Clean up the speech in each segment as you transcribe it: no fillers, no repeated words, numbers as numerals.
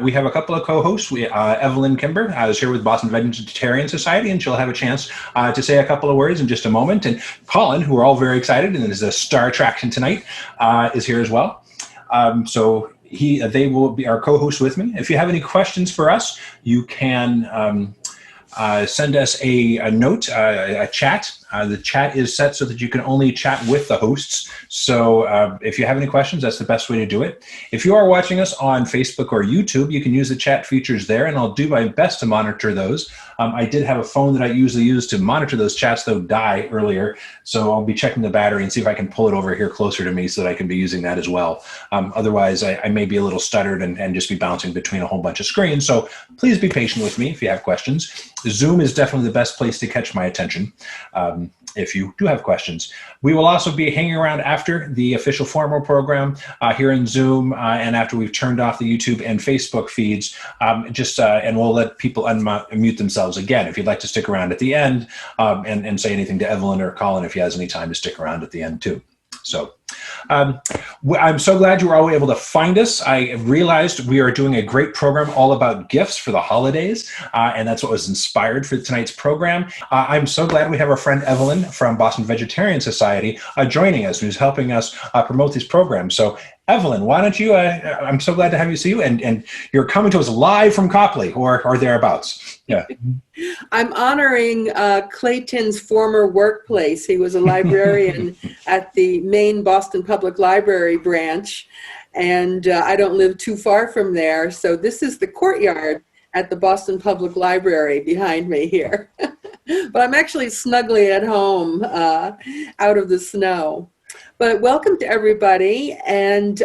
We have a couple of co-hosts. Evelyn Kimber is here with Boston Vegetarian Society, and she'll have a chance to say a couple of words in just a moment. And Colin, who we're all very excited, and is a star attraction tonight, is here as well. They will be our co-hosts with me. If you have any questions for us, you can send us a note, a chat. The chat is set so that you can only chat with the hosts. So if you have any questions, that's the best way to do it. If you are watching us on Facebook or YouTube, you can use the chat features there, and I'll do my best to monitor those. I did have a phone that I usually use to monitor those chats, though, die earlier. So I'll be checking the battery and see if I can pull it over here closer to me so that I can be using that as well. Otherwise, I may be a little stuttered and just be bouncing between a whole bunch of screens. So please be patient with me if you have questions. Zoom is definitely the best place to catch my attention if you do have questions. We will also be hanging around after the official formal program here in Zoom and after we've turned off the YouTube and Facebook feeds, and we'll let people unmute themselves again. If you'd like to stick around at the end and say anything to Evelyn or Colin if he has any time to stick around at the end too. So I'm so glad you were all able to find us. I realized we are doing a great program all about gifts for the holidays, and that's what was inspired for tonight's program. I'm so glad we have our friend Evelyn from Boston Vegetarian Society joining us, who's helping us promote these programs. So Evelyn, why don't you, I'm so glad to have you see you, and you're coming to us live from Copley or thereabouts. Yeah. I'm honoring Clayton's former workplace. He was a librarian at the Maine Boston Public Library branch, and I don't live too far from there. So this is the courtyard at the Boston Public Library behind me here. But I'm actually snugly at home out of the snow. But welcome to everybody. And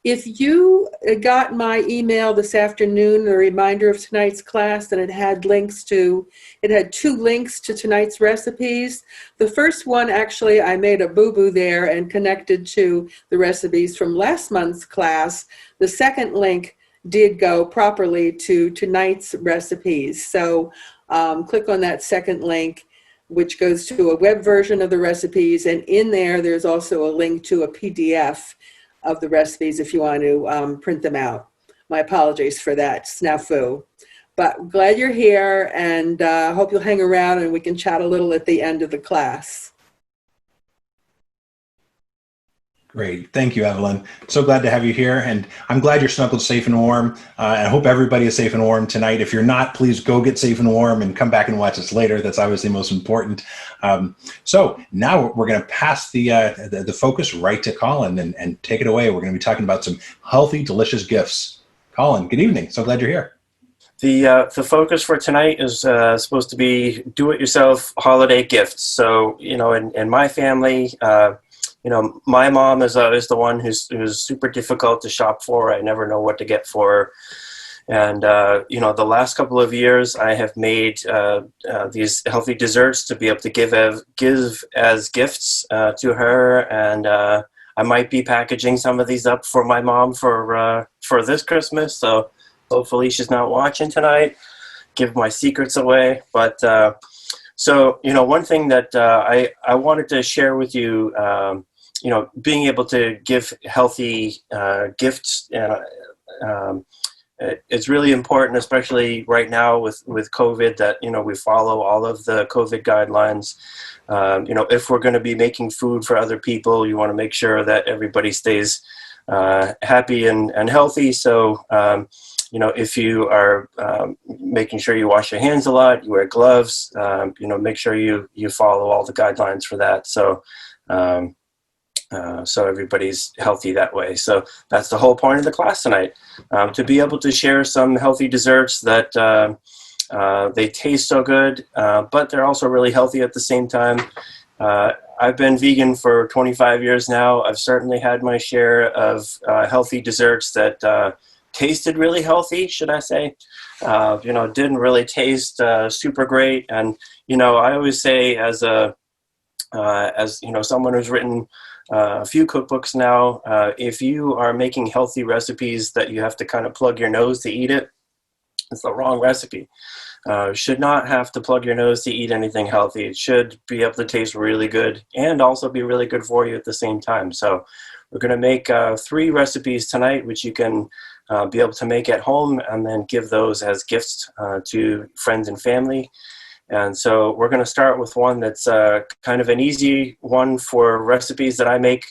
if you got my email this afternoon, a reminder of tonight's class, and it had two links to tonight's recipes. The first one, actually, I made a boo-boo there and connected to the recipes from last month's class. The second link did go properly to tonight's recipes. So click on that second link, which goes to a web version of the recipes. And in there's also a link to a PDF of the recipes if you want to print them out. My apologies for that snafu. But glad you're here, and hope you'll hang around and we can chat a little at the end of the class. Great. Thank you, Evelyn. So glad to have you here, and I'm glad you're snuggled safe and warm. I hope everybody is safe and warm tonight. If you're not, please go get safe and warm and come back and watch us later. That's obviously most important. So now we're going to pass the focus right to Colin and take it away. We're going to be talking about some healthy, delicious gifts. Colin, good evening. So glad you're here. The focus for tonight is supposed to be do-it-yourself holiday gifts. So, in my family, my mom is always the one who's super difficult to shop for. I never know what to get for her. And, the last couple of years I have made these healthy desserts to be able to give as gifts to her. And I might be packaging some of these up for my mom for this Christmas. So hopefully she's not watching tonight. Give my secrets away. But so, one thing that I wanted to share with you, being able to give healthy gifts, and it's really important, especially right now with COVID, that, we follow all of the COVID guidelines. If we're going to be making food for other people, you want to make sure that everybody stays happy and healthy. So, if you are making sure you wash your hands a lot, you wear gloves, make sure you follow all the guidelines for that. So, so everybody's healthy that way. So that's the whole point of the class tonight, to be able to share some healthy desserts that they taste so good, but they're also really healthy at the same time. I've been vegan for 25 years now. I've certainly had my share of healthy desserts that tasted really healthy, should I say. Didn't really taste super great. And, I always say as someone who's written a few cookbooks now, if you are making healthy recipes that you have to kind of plug your nose to eat it, it's the wrong recipe. Should not have to plug your nose to eat anything healthy. It should be able to taste really good and also be really good for you at the same time. So we're going to make 3 recipes tonight, which you can be able to make at home and then give those as gifts to friends and family. And so we're going to start with one that's kind of an easy one for recipes that I make.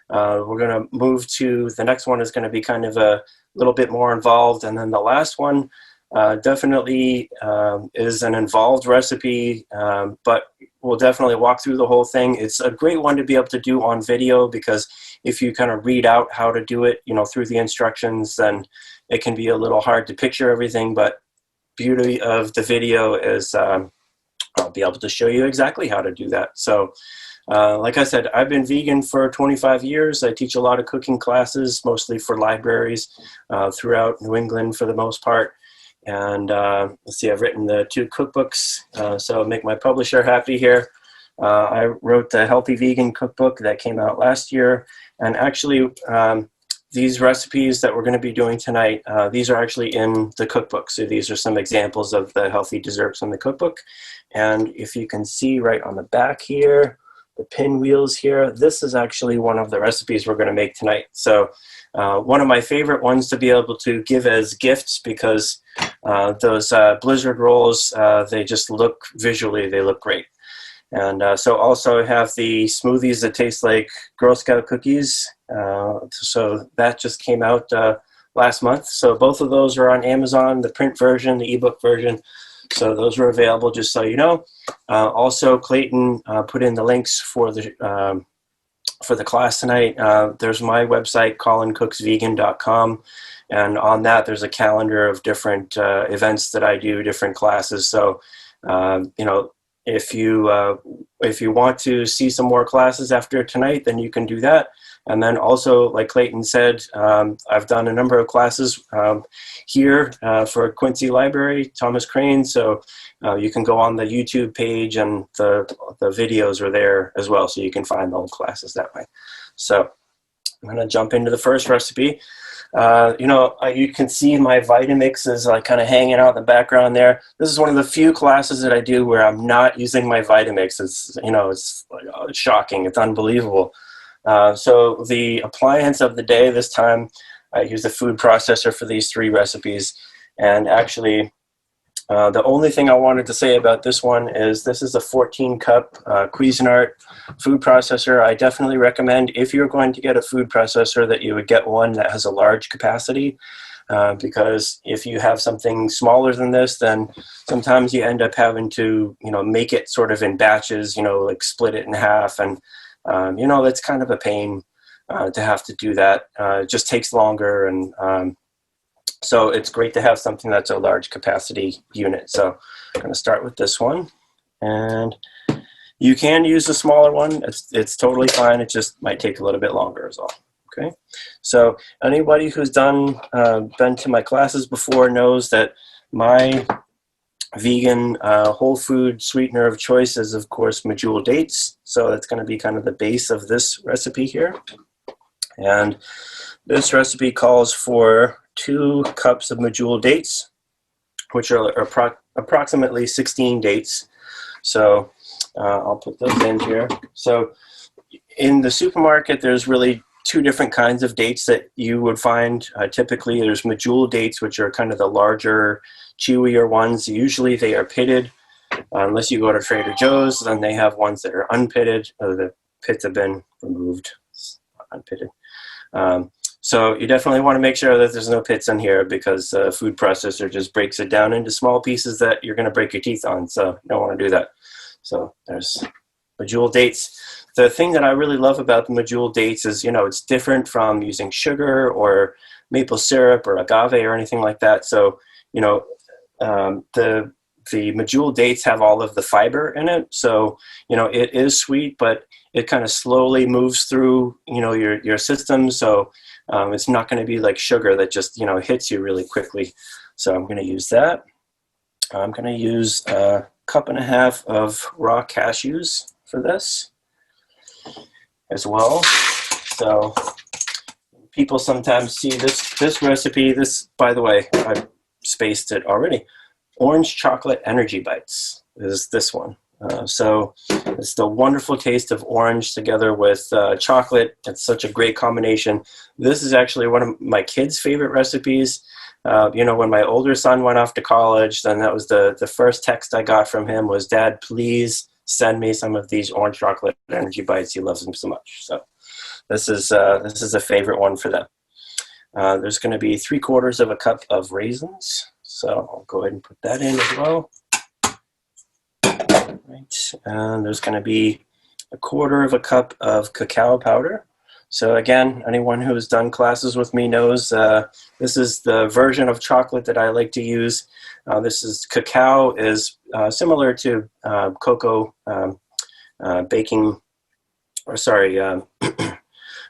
We're going to move to the next one is going to be kind of a little bit more involved. And then the last one definitely is an involved recipe, but we'll definitely walk through the whole thing. It's a great one to be able to do on video, because if you kind of read out how to do it, through the instructions, then it can be a little hard to picture everything. But beauty of the video is I'll be able to show you exactly how to do that. So like I said, I've been vegan for 25 years. I teach a lot of cooking classes, mostly for libraries throughout New England for the most part. And let's see, I've written the 2 cookbooks, so make my publisher happy here. I wrote the Healthy Vegan Cookbook that came out last year. And actually, these recipes that we're going to be doing tonight, these are actually in the cookbook. So these are some examples of the healthy desserts in the cookbook. And if you can see right on the back here, the pinwheels here, this is actually one of the recipes we're going to make tonight. So one of my favorite ones to be able to give as gifts, because those Blizzard rolls, they just look visually, they look great. And so also I have the smoothies that taste like Girl Scout cookies. So that just came out last month. So both of those are on Amazon, the print version, the ebook version. So those are available, just so you know. Also, Clayton put in the links for the class tonight. There's my website, colincooksvegan.com. And on that, there's a calendar of different events that I do, different classes. So, if you want to see some more classes after tonight, then you can do that. And then also, like Clayton said, I've done a number of classes here for Quincy Library, Thomas Crane. So you can go on the YouTube page, and the videos are there as well. So you can find the old classes that way. So I'm going to jump into the first recipe. You can see my Vitamix is like kind of hanging out in the background there. This is one of the few classes that I do where I'm not using my Vitamix. It's it's shocking. It's unbelievable. So the appliance of the day this time, I use a food processor for these 3 recipes. And actually, the only thing I wanted to say about this one is this is a 14-cup Cuisinart food processor. I definitely recommend, if you're going to get a food processor, that you would get one that has a large capacity, because if you have something smaller than this, then sometimes you end up having to, make it sort of in batches, like split it in half. And, that's kind of a pain to have to do that. It just takes longer, and so it's great to have something that's a large capacity unit. So I'm going to start with this one. And you can use a smaller one. It's totally fine. It just might take a little bit longer is all. Okay. So anybody who's been to my classes before knows that my vegan whole food sweetener of choice is, of course, medjool dates. So that's going to be kind of the base of this recipe here. And this recipe calls for 2 cups of medjool dates, which are approximately 16 dates. So I'll put those in here. So in the supermarket, there's really 2 different kinds of dates that you would find. Typically, there's medjool dates, which are kind of the larger, chewier ones. Usually they are pitted. Unless you go to Trader Joe's, then they have ones that are unpitted. The pits have been removed, unpitted. So you definitely want to make sure that there's no pits in here, because a food processor just breaks it down into small pieces that you're going to break your teeth on. So you don't want to do that. So there's medjool dates. The thing that I really love about the medjool dates is, it's different from using sugar or maple syrup or agave or anything like that. So, the medjool dates have all of the fiber in it. So, it is sweet, but it kind of slowly moves through, your system. So it's not going to be like sugar that just, hits you really quickly. So I'm going to use that. I'm going to use 1.5 cups of raw cashews for this as well. So people sometimes see this recipe. This, by the way, I've spaced it already. Orange chocolate energy bites is this one. So it's the wonderful taste of orange together with chocolate. It's such a great combination. This is actually one of my kids' favorite recipes. When my older son went off to college, then that was the first text I got from him was, "Dad, please send me some of these orange chocolate energy bites. He loves them so much." So this is a favorite one for them. There's going to be 3/4 of a cup of raisins. So I'll go ahead and put that in as well. Right. And there's going to be 1/4 of a cup of cacao powder. So again, anyone who has done classes with me knows this is the version of chocolate that I like to use. Cacao is similar to cocoa baking,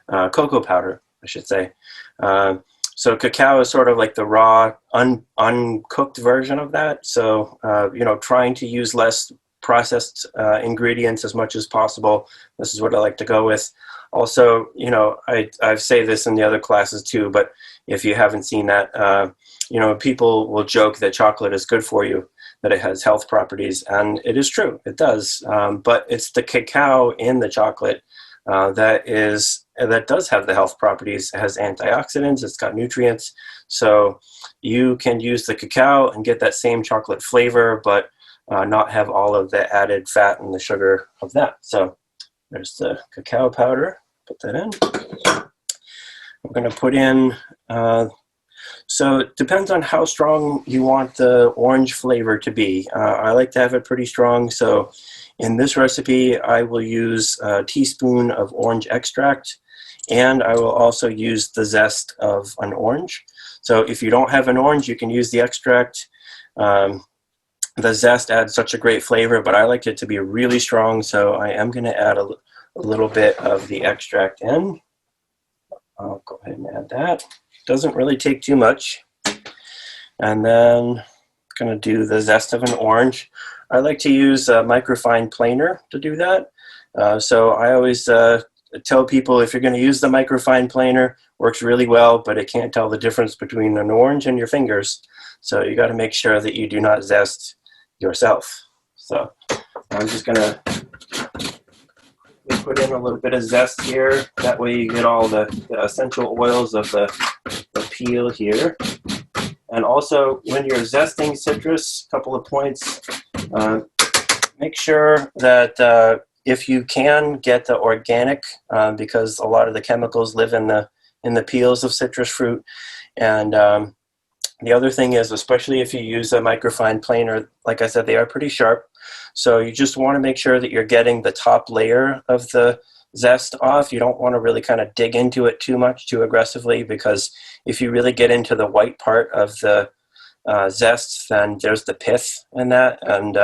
cocoa powder, I should say. So cacao is sort of like the raw, uncooked version of that. So, trying to use less processed ingredients as much as possible. This is what I like to go with. Also, I say this in the other classes too, but if you haven't seen that, people will joke that chocolate is good for you, that it has health properties, and it is true, it does. But it's the cacao in the chocolate that does have the health properties. It has antioxidants, it's got nutrients, so you can use the cacao and get that same chocolate flavor, but not have all of the added fat and the sugar of that. So there's the cacao powder, put that in. I'm going to put in, so it depends on how strong you want the orange flavor to be. I like to have it pretty strong, so in this recipe I will use a teaspoon of orange extract, and I will also use the zest of an orange. So if you don't have an orange, you can use the extract. The zest adds such a great flavor, but I like it to be really strong, so I am going to add a little bit of the extract in. I'll go ahead and add that. Doesn't really take too much. And then I'm going to do the zest of an orange. I like to use a microfine planer to do that. So I always tell people, if you're going to use the microfine planer, works really well, but it can't tell the difference between an orange and your fingers. So you got to make sure that you do not zest yourself. So I'm just going to put in a little bit of zest here. That way you get all the essential oils of the peel here. And also, when you're zesting citrus, a couple of points, make sure that if you can get the organic, because a lot of the chemicals live in the peels of citrus fruit. And the other thing is, especially if you use a microfine planer, like I said, they are pretty sharp. So you just want to make sure that you're getting the top layer of the zest off. You don't want to really kind of dig into it too aggressively, because if you really get into the white part of the zest, then there's the pith in that, and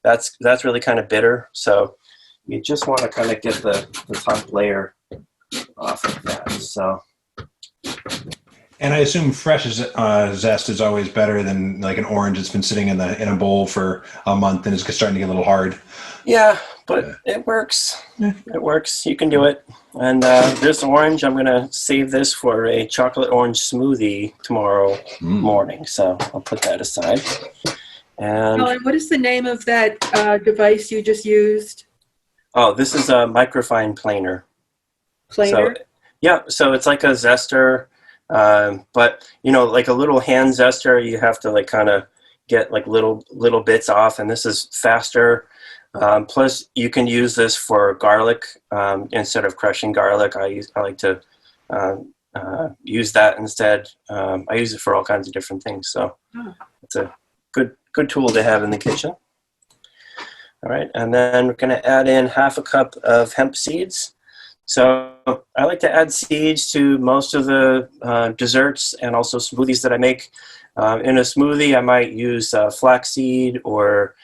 that's really kind of bitter. So you just want to kind of get the top layer off of that. So. And I assume fresh zest is always better than like an orange that's been sitting in a bowl for a month and is starting to get a little hard. Yeah, but it works. It works. You can do it. And this orange, I'm going to save this for a chocolate orange smoothie tomorrow morning. So I'll put that aside. And Colin, what is the name of that device you just used? Oh, this is a microfine planer. Planer? So, yeah, so it's like a zester. But like a little hand zester, you have to like kind of get like little bits off, and this is faster. Plus, you can use this for garlic instead of crushing garlic. I like to use that instead. I use it for all kinds of different things, so it's a good tool to have in the kitchen. All right, and then we're going to add in 1/2 cup of hemp seeds. So I like to add seeds to most of the desserts and also smoothies that I make. In a smoothie, I might use flaxseed or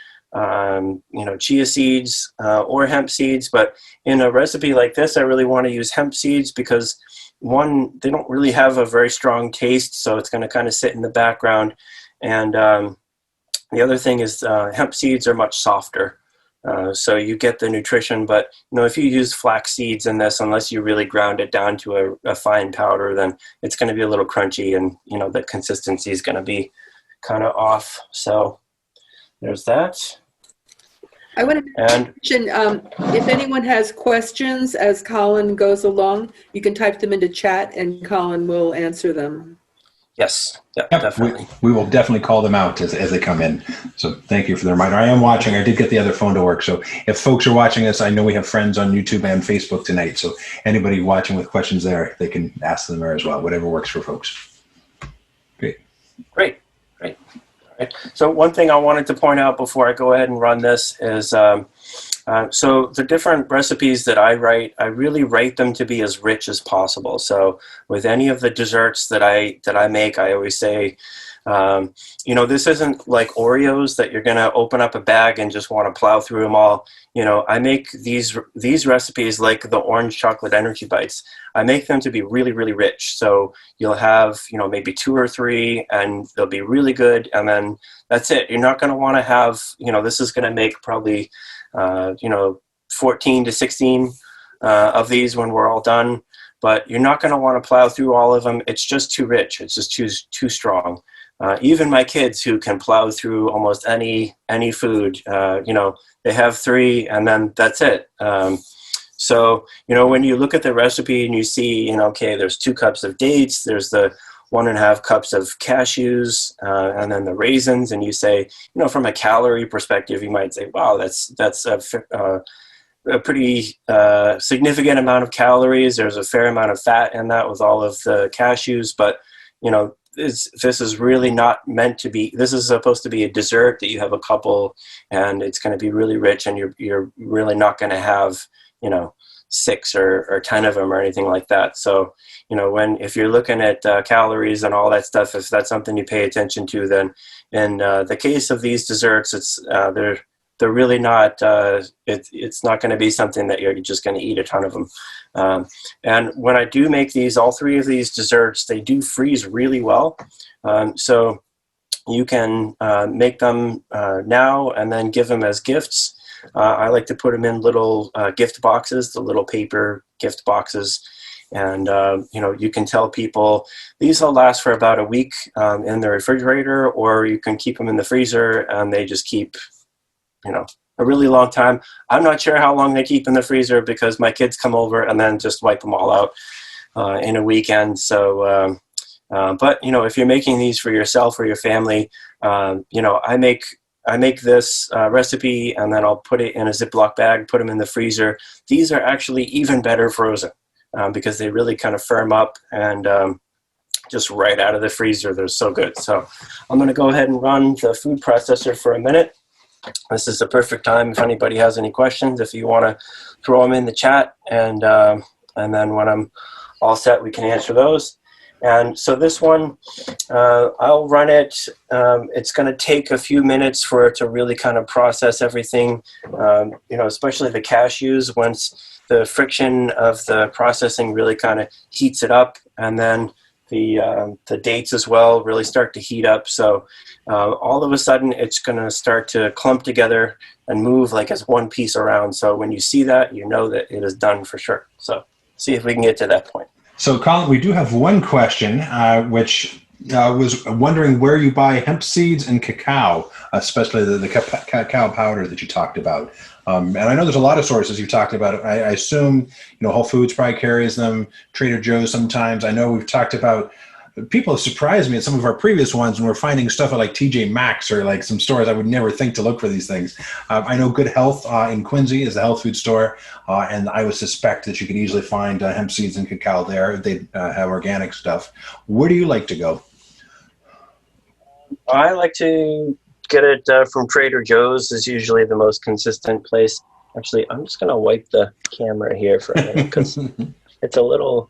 chia seeds or hemp seeds. But in a recipe like this, I really want to use hemp seeds because, one, they don't really have a very strong taste, so it's going to kind of sit in the background. And the other thing is hemp seeds are much softer. So you get the nutrition, but if you use flax seeds in this, unless you really ground it down to a fine powder, then it's going to be a little crunchy, and the consistency is going to be kind of off. So there's that. I want to And mention, if anyone has questions as Colin goes along, you can type them into chat and Colin will answer them. yes, yeah, Yep, definitely. we will definitely call them out as they come in. So thank you for the reminder. I am watching. I did get the other phone to work. So if folks are watching us, I know we have friends on YouTube and Facebook tonight. So anybody watching with questions there, they can ask them there as well, whatever works for folks. Great. Great. All right. So one thing I wanted to point out before I go ahead and run this is, so the different recipes that I write, I really write them to be as rich as possible. So with any of the desserts that I make, I always say, this isn't like Oreos that you're going to open up a bag and just want to plow through them all. I make these recipes like the orange chocolate energy bites. I make them to be really, really rich. So you'll have, maybe 2 or 3 and they'll be really good. And then that's it. You're not going to want to have, this is going to make probably, 14 to 16 of these when we're all done. But you're not going to want to plow through all of them. It's just too rich. It's just too strong. Even my kids who can plow through almost any food, they have 3 and then that's it. So, when you look at the recipe and you see, okay, there's 2 cups of dates, there's the 1.5 cups of cashews, and then the raisins, and you say, from a calorie perspective, you might say, wow, that's a pretty significant amount of calories. There's a fair amount of fat in that with all of the cashews, but this is really not meant to be. This is supposed to be a dessert that you have a couple, and it's going to be really rich, and you're really not going to have 6 or 10 of them or anything like that. So if you're looking at calories and all that stuff, if that's something you pay attention to, then in the case of these desserts, it's they're really not. It's not going to be something that you're just going to eat a ton of them. And when I do make these, all 3 of these desserts, they do freeze really well. So you can make them now and then give them as gifts. I like to put them in little gift boxes, the little paper gift boxes. And, you can tell people these will last for about a week in the refrigerator, or you can keep them in the freezer and they just keep, a really long time. I'm not sure how long they keep in the freezer because my kids come over and then just wipe them all out in a weekend. So, but, if you're making these for yourself or your family, I make this recipe and then I'll put it in a Ziploc bag, put them in the freezer. These are actually even better frozen because they really kind of firm up and just right out of the freezer. They're so good. So I'm going to go ahead and run the food processor for a minute. This is the perfect time if anybody has any questions, if you want to throw them in the chat, and then when I'm all set, we can answer those. And so this one, I'll run it. It's going to take a few minutes for it to really kind of process everything, especially the cashews. Once the friction of the processing really kind of heats it up, and then the dates as well really start to heat up. So all of a sudden, it's going to start to clump together and move like as one piece around. So when you see that, you know that it is done for sure. So see if we can get to that point. So, Colin, we do have one question, which was wondering where you buy hemp seeds and cacao, especially the cacao powder that you talked about. And I know there's a lot of sources you talked about. I assume, Whole Foods probably carries them, Trader Joe's sometimes. I know we've talked about, people have surprised me at some of our previous ones when we're finding stuff at like TJ Maxx or like some stores I would never think to look for these things. I know Good Health in Quincy is a health food store, and I would suspect that you could easily find hemp seeds and cacao there if they have organic stuff. Where do you like to go? I like to get it from Trader Joe's is usually the most consistent place. Actually, I'm just going to wipe the camera here for a minute because it's a little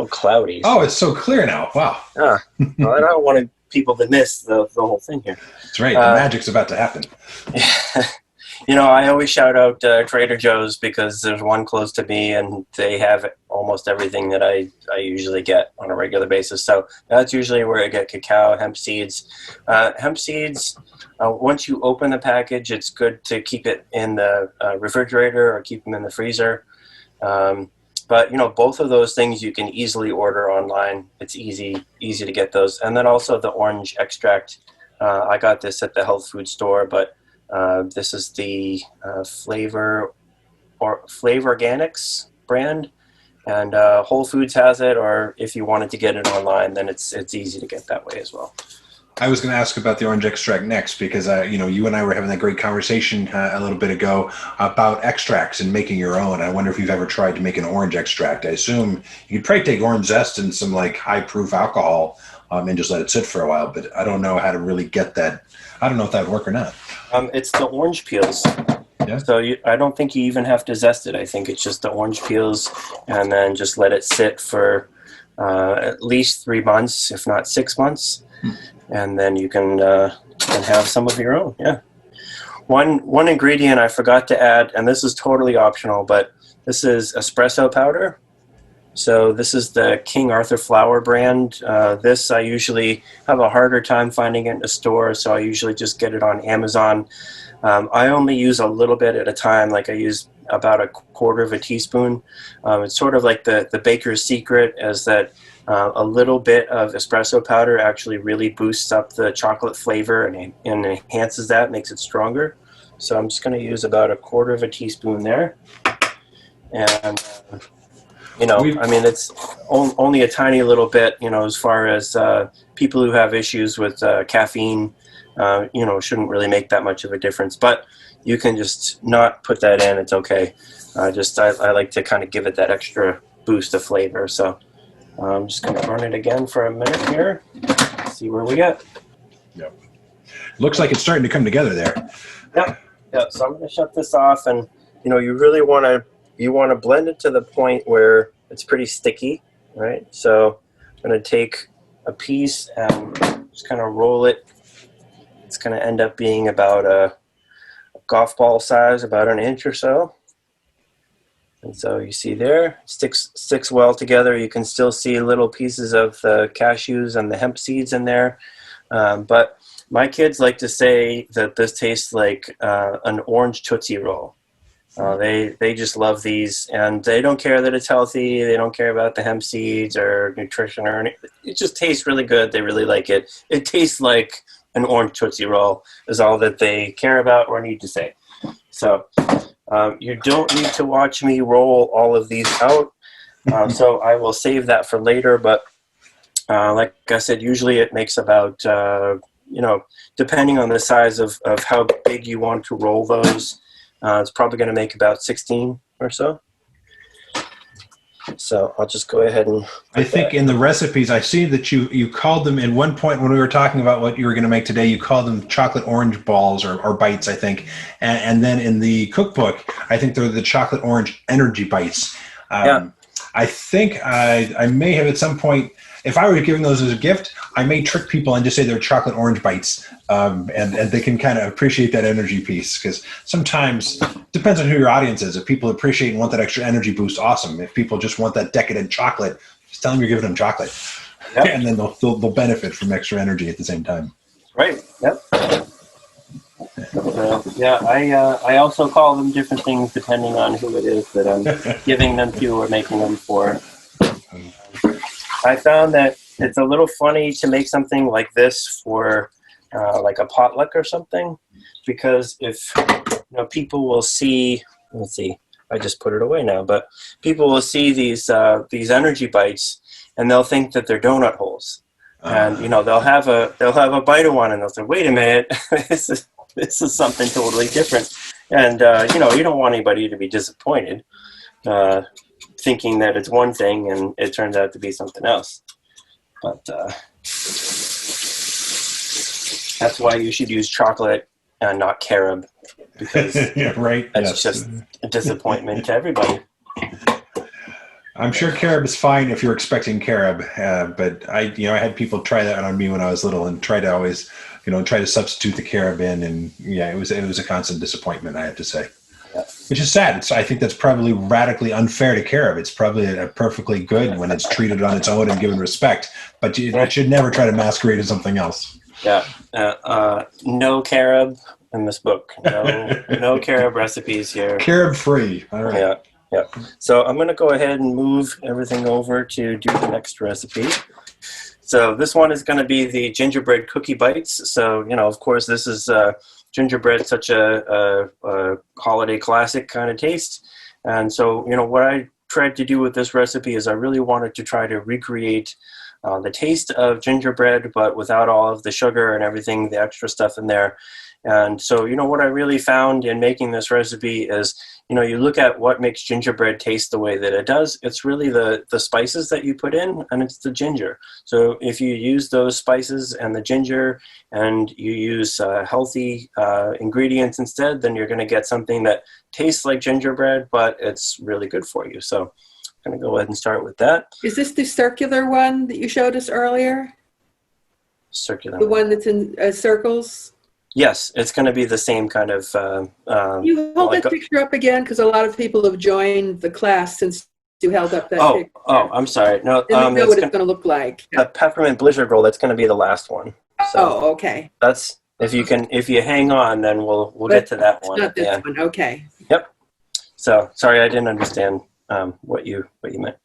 cloudy. So. Oh, it's so clear now. Wow. Well, I don't want people to miss the whole thing here. That's right. The magic's about to happen. I always shout out Trader Joe's because there's one close to me and they have almost everything that I usually get on a regular basis. So that's usually where I get cacao, hemp seeds. Hemp seeds, once you open the package, it's good to keep it in the refrigerator or keep them in the freezer. But, both of those things you can easily order online. It's easy to get those. And then also the orange extract. I got this at the health food store, but This is the Flavor Organics brand, and Whole Foods has it, or if you wanted to get it online, then it's easy to get that way as well. I was going to ask about the orange extract next because, you and I were having that great conversation a little bit ago about extracts and making your own. I wonder if you've ever tried to make an orange extract. I assume you could probably take orange zest and some like high proof alcohol and just let it sit for a while, but I don't know how to really get that. I don't know if that would work or not. It's the orange peels. Yeah. So I don't think you even have to zest it. I think it's just the orange peels, and then just let it sit for at least 3 months, if not 6 months. And then you can have some of your own. Yeah. One ingredient I forgot to add, and this is totally optional, but this is espresso powder. So this is the King Arthur Flour brand. This I usually have a harder time finding it in a store, so I usually just get it on Amazon. I only use a little bit at a time, like I use about a quarter of a teaspoon. It's sort of like the baker's secret, is that a little bit of espresso powder actually really boosts up the chocolate flavor and enhances that, makes it stronger. So I'm just going to use about a quarter of a teaspoon there. And, I mean, it's only a tiny little bit, as far as people who have issues with caffeine, shouldn't really make that much of a difference. But you can just not put that in. It's okay. I like to kind of give it that extra boost of flavor. So I'm just going to burn it again for a minute here. See where we get. Yep. Looks like it's starting to come together there. Yep. So I'm going to shut this off, and you really want to blend it to the point where it's pretty sticky, right? So I'm going to take a piece and just kind of roll it. It's going to end up being about a golf ball size, about an inch or so. And so you see there, sticks well together. You can still see little pieces of the cashews and the hemp seeds in there. But my kids like to say that this tastes like an orange Tootsie Roll. They just love these, and they don't care that it's healthy. They don't care about the hemp seeds or nutrition or anything. It just tastes really good. They really like it. It tastes like an orange Tootsie Roll is all that they care about or need to say. So you don't need to watch me roll all of these out. So I will save that for later. But like I said, usually it makes about, depending on the size of how big you want to roll those, it's probably going to make about 16 or so. So I'll just go ahead and... I think in the recipes, I see that you called them at one point when we were talking about what you were going to make today, you called them chocolate orange balls or bites, I think. And then in the cookbook, I think they're the chocolate orange energy bites. Yeah. I think I may have at some point, if I were giving those as a gift, I may trick people and just say they're chocolate orange bites. And they can kind of appreciate that energy piece, because sometimes it depends on who your audience is. If people appreciate and want that extra energy boost, awesome. If people just want that decadent chocolate, just tell them you're giving them chocolate. Yep. And then they'll benefit from extra energy at the same time. Right. Yep. I also call them different things depending on who it is that I'm giving them to or making them for. I found that it's a little funny to make something like this for like a potluck or something, because if people will see, let's see, I just put it away now, but people will see these energy bites and they'll think that they're donut holes, and they'll have a bite of one and they'll say, wait a minute, this is something totally different, and you don't want anybody to be disappointed thinking that it's one thing and it turns out to be something else. But that's why you should use chocolate and not carob, because yeah, right. That's just a disappointment to everybody. I'm sure carob is fine if you're expecting carob, but I had people try that on me when I was little and try to always, try to substitute the carob in, and yeah, it was a constant disappointment, I have to say. Yeah. Which is sad. I think that's probably radically unfair to carob. It's probably perfectly good when it's treated on its own and given respect, but it should never try to masquerade as something else. Yeah. No carob in this book. No carob recipes here. Carob free. All right. Yeah. So I'm going to go ahead and move everything over to do the next recipe. So this one is going to be the gingerbread cookie bites. So, of course, this is gingerbread, such a holiday classic kind of taste. And so, what I tried to do with this recipe is I really wanted to try to recreate the taste of gingerbread, but without all of the sugar and everything, the extra stuff in there. And so, what I really found in making this recipe is, you look at what makes gingerbread taste the way that it does. It's really the spices that you put in, and it's the ginger. So if you use those spices and the ginger, and you use healthy ingredients instead, then you're going to get something that tastes like gingerbread, but it's really good for you. So I'm going to go ahead and start with that. Is this the circular one that you showed us earlier? Circular. The one that's in circles? Yes, it's going to be the same kind of. You hold that picture up again, because a lot of people have joined the class since you held up that picture. Oh, I'm sorry. No, they know what it's going to look like. The peppermint blizzard roll. That's going to be the last one. So okay. That's if you hang on, then we'll get to that one. Not this one. Okay. Yep. So sorry, I didn't understand what you meant.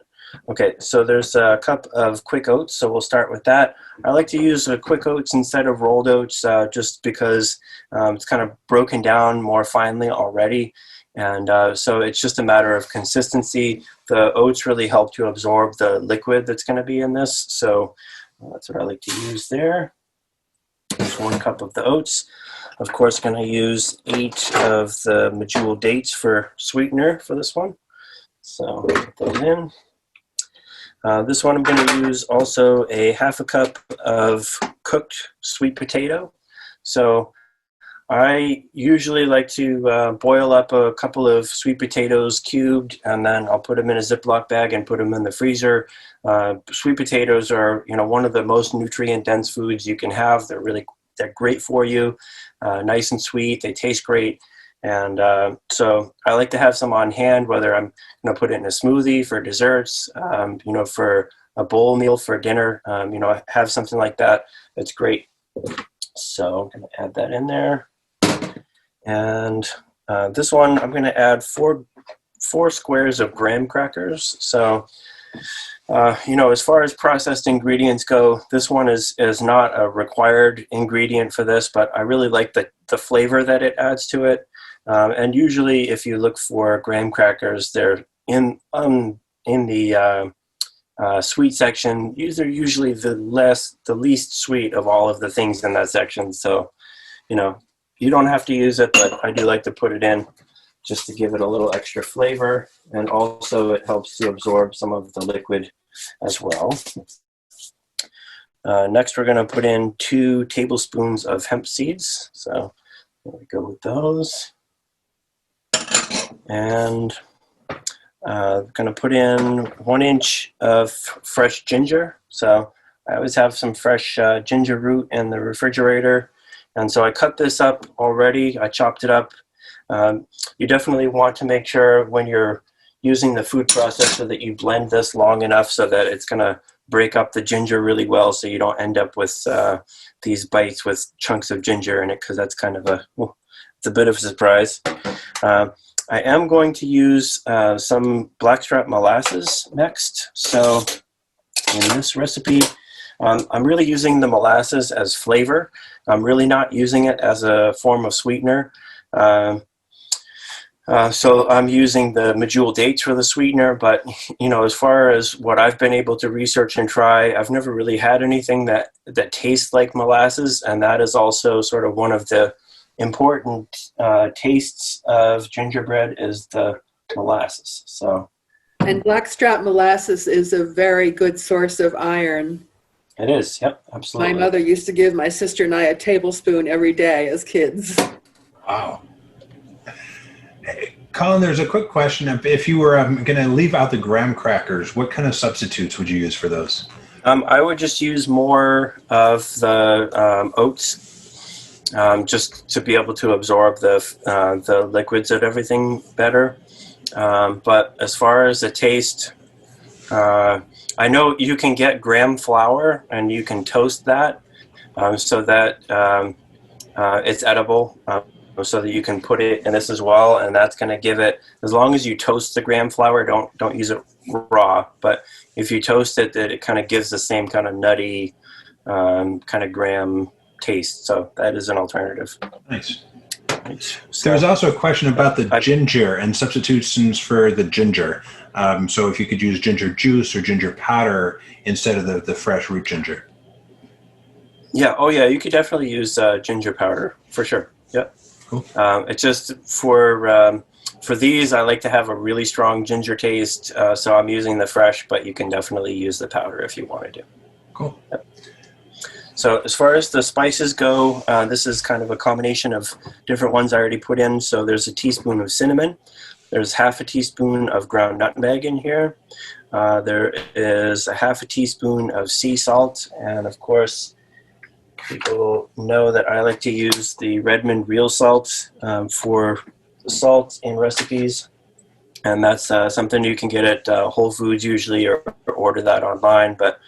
Okay, so there's a cup of quick oats, so we'll start with that. I like to use quick oats instead of rolled oats just because it's kind of broken down more finely already. And so it's just a matter of consistency. The oats really help to absorb the liquid that's going to be in this. So that's what I like to use there. There's 1 cup of the oats. Of course, going to use 8 of the medjool dates for sweetener for this one. So put those in. This one I'm going to use also a 1/2 cup of cooked sweet potato. So I usually like to boil up a couple of sweet potatoes cubed, and then I'll put them in a Ziploc bag and put them in the freezer. Sweet potatoes are, one of the most nutrient-dense foods you can have. They're great for you, nice and sweet. They taste great. And so I like to have some on hand, whether I'm going to put it in a smoothie for desserts, for a bowl meal for dinner, have something like that. It's great. So I'm going to add that in there. And this one, I'm going to add four squares of graham crackers. So, as far as processed ingredients go, this one is not a required ingredient for this, but I really like the flavor that it adds to it. And usually, if you look for graham crackers, they're in the sweet section. These are usually the least sweet of all of the things in that section. So, you don't have to use it, but I do like to put it in just to give it a little extra flavor, and also it helps to absorb some of the liquid as well. Next, we're going to put in 2 tablespoons of hemp seeds. So there we go with those. And I'm going to put in 1 inch of fresh ginger. So I always have some fresh ginger root in the refrigerator. And so I cut this up already. I chopped it up. You definitely want to make sure when you're using the food processor that you blend this long enough so that it's going to break up the ginger really well, so you don't end up with these bites with chunks of ginger in it, because that's kind of it's a bit of a surprise. I am going to use some blackstrap molasses next. So in this recipe, I'm really using the molasses as flavor. I'm really not using it as a form of sweetener. So I'm using the medjool dates for the sweetener, but as far as what I've been able to research and try, I've never really had anything that tastes like molasses, and that is also sort of one of the important tastes of gingerbread is the molasses. So, and blackstrap molasses is a very good source of iron. It is, yep, absolutely. My mother used to give my sister and I a tablespoon every day as kids. Wow. Hey, Colin, there's a quick question. If you were going to leave out the graham crackers, what kind of substitutes would you use for those? I would just use more of the oats, just to be able to absorb the liquids of everything better. But as far as the taste, I know you can get graham flour and you can toast that so that it's edible. so that you can put it in this as well, and that's going to give it, as long as you toast the graham flour, don't use it raw, but if you toast it, that it kind of gives the same kind of nutty kind of graham taste. So that is an alternative. Nice. So, There's also a question about the ginger and substitutions for the ginger. So if you could use ginger juice or ginger powder instead of the fresh root ginger. Yeah. Oh, yeah. You could definitely use ginger powder for sure. Yeah. Cool. It's just for these, I like to have a really strong ginger taste. So I'm using the fresh, but you can definitely use the powder if you wanted to. Cool. Yep. So as far as the spices go, this is kind of a combination of different ones I already put in. So there's a teaspoon of cinnamon. There's half a teaspoon of ground nutmeg in here. There is a half a teaspoon of sea salt. And of course, people know that I like to use the Redmond real salt for the salt in recipes. And that's something you can get at Whole Foods usually, or order that online. But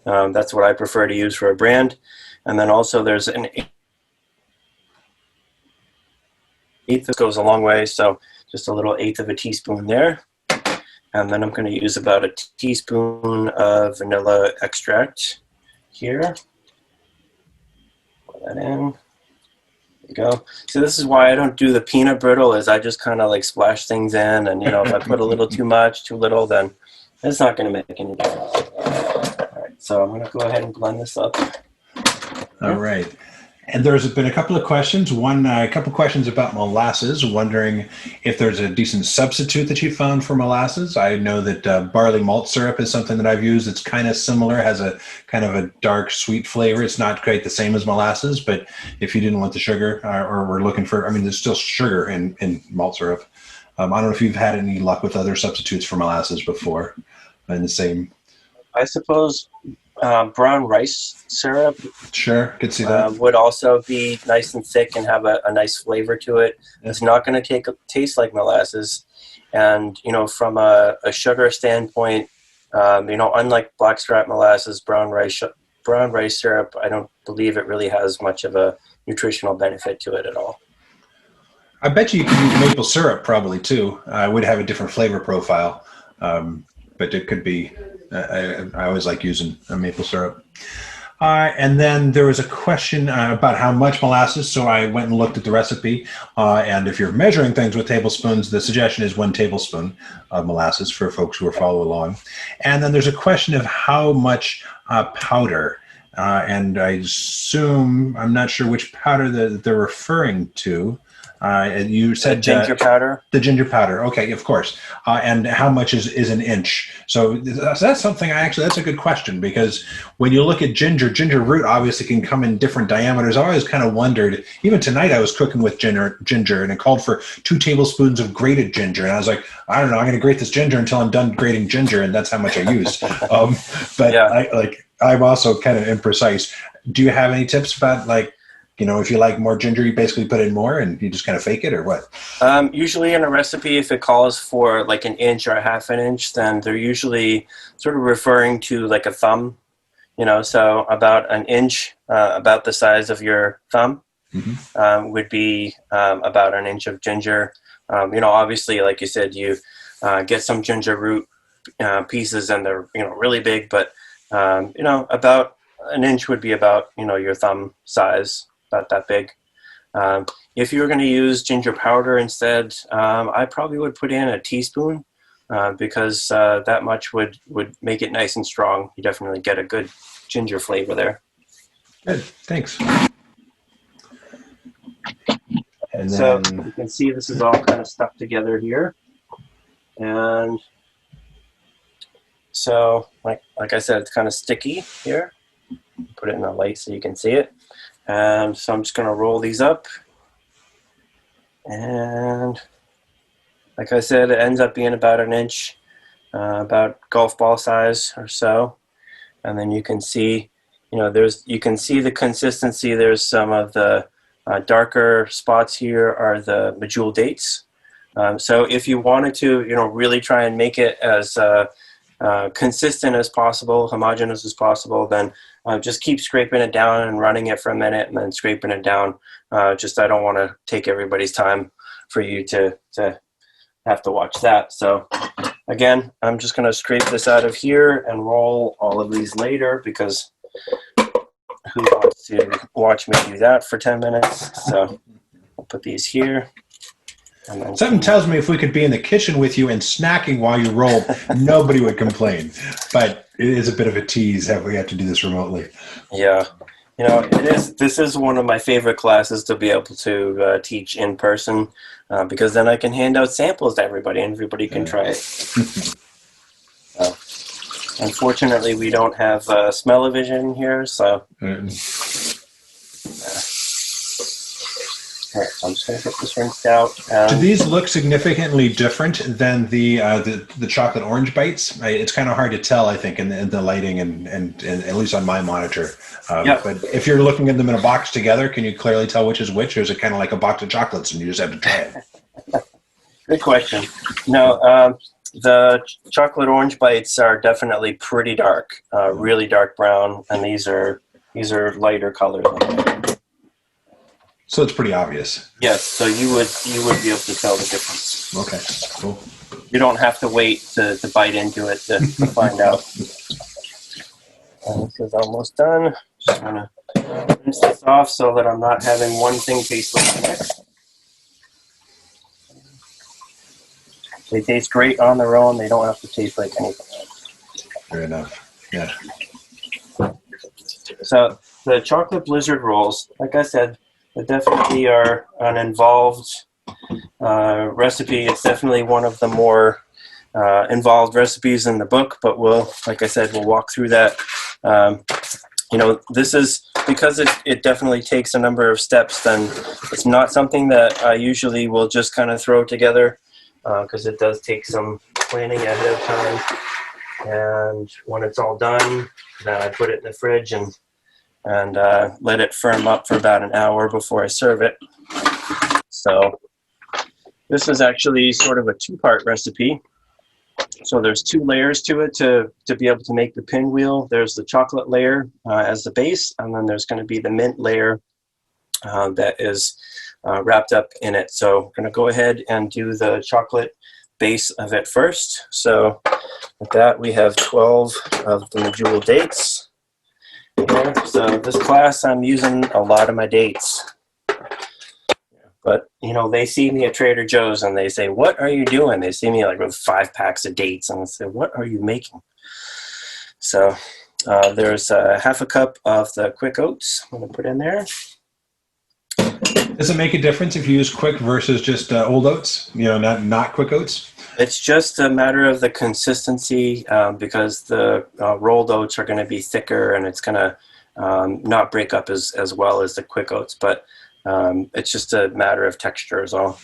that's what I prefer to use for a brand. And then also there's an eighth that goes a long way, so just a little eighth of a teaspoon there. And then I'm going to use about a teaspoon of vanilla extract here. Put that in. There you go. So this is why I don't do the peanut brittle, is I just kind of like splash things in, and you know, if I put a little too much, too little, then it's not going to make any difference. So I'm going to go ahead and blend this up. All right. And there's been a couple of questions. A couple of questions about molasses, wondering if there's a decent substitute that you found for molasses. I know that barley malt syrup is something that I've used. It's kind of similar, has a kind of a dark, sweet flavor. It's not quite the same as molasses, but if you didn't want the sugar or were looking for, I mean, there's still sugar in malt syrup. I don't know if you've had any luck with other substitutes for molasses before in the same. I suppose brown rice syrup Sure, could see that. would also be nice and thick and have a nice flavor to it. Yeah. It's not going to taste like molasses. And, you know, from a sugar standpoint, you know, unlike blackstrap molasses, brown rice syrup, I don't believe it really has much of a nutritional benefit to it at all. I bet you could use maple syrup probably too. I would have a different flavor profile, but it could be. I always like using maple syrup. And then there was a question about how much molasses. So I went and looked at the recipe. And if you're measuring things with tablespoons, the suggestion is 1 tablespoon of molasses for folks who are following along. And then there's a question of how much powder. And I assume, I'm not sure which powder that they're referring to. And you said ginger powder. The ginger powder. Okay, of course. And how much is an inch? So that's something that's a good question, because when you look at ginger root obviously can come in different diameters. I always kind of wondered, even tonight I was cooking with ginger and it called for 2 tablespoons of grated ginger. And I was like, I don't know, I'm going to grate this ginger until I'm done grating ginger. And that's how much I used. But yeah. I'm also kind of imprecise. Do you have any tips about you know, if you like more ginger, you basically put in more and you just kind of fake it, or what? Usually in a recipe, if it calls for like an inch or a half an inch, then they're usually sort of referring to like a thumb, you know, so about an inch, about the size of your thumb, would be about an inch of ginger. You know, obviously, like you said, you get some ginger root pieces and they're, you know, really big, but, you know, about an inch would be about, you know, your thumb size. About that big. If you were going to use ginger powder instead, I probably would put in a teaspoon because that much would make it nice and strong. You definitely get a good ginger flavor there. Good, thanks. And so then you can see this is all kind of stuck together here. And so, like I said, it's kind of sticky here. Put it in the light so you can see it. So I'm just going to roll these up, and like I said, it ends up being about an inch, about golf ball size or so. And then you can see, you know, you can see the consistency. There's some of the darker spots here are the medjool dates. So if you wanted to, you know, really try and make it as consistent as possible, homogeneous as possible, then just keep scraping it down and running it for a minute and then scraping it down. Just I don't want to take everybody's time for you to have to watch that. So again, I'm just going to scrape this out of here and roll all of these later, because who wants to watch me do that for 10 minutes? So I'll put these here. And then Something tells me if we could be in the kitchen with you and snacking while you roll, nobody would complain. But it is a bit of a tease that we have to do this remotely. Yeah. You know, it is. This is one of my favorite classes to be able to teach in person, because then I can hand out samples to everybody and everybody can try it. Unfortunately, we don't have smell-o-vision here, so all right, I'm just going to get this rinsed out. Do these look significantly different than the chocolate orange bites? It's kind of hard to tell, I think, in the lighting and at least on my monitor. Yeah. But if you're looking at them in a box together, can you clearly tell which is which, or is it kind of like a box of chocolates and you just have to try it? Good question. No, the chocolate orange bites are definitely pretty dark, really dark brown, and these are lighter color than that. So it's pretty obvious. Yes, so you would be able to tell the difference. Okay, cool. You don't have to wait to bite into it to find out. This is almost done. Just going to rinse this off so that I'm not having one thing taste like the next. They taste great on their own. They don't have to taste like anything else. Fair enough. Yeah. So the chocolate blizzard rolls, like I said, they definitely are an involved recipe. It's definitely one of the more involved recipes in the book, but like I said, we'll walk through that. You know, this is, because it definitely takes a number of steps, then it's not something that I usually will just kind of throw together, because it does take some planning ahead of time. And when it's all done, then I put it in the fridge and let it firm up for about an hour before I serve it. So this is actually sort of a two-part recipe. So there's two layers to it to be able to make the pinwheel. There's the chocolate layer as the base, and then there's going to be the mint layer that is wrapped up in it. So I'm going to go ahead and do the chocolate base of it first. So with that, we have 12 of the medjool dates here. So this class, I'm using a lot of my dates. But, you know, they see me at Trader Joe's and they say, "What are you doing?" They see me like with 5 packs of dates and I say, "What are you making?" So there's half a cup of the quick oats I'm going to put in there. Does it make a difference if you use quick versus just old oats? You know, not quick oats? It's just a matter of the consistency, because the rolled oats are going to be thicker and it's going to not break up as well as the quick oats. But it's just a matter of texture is all.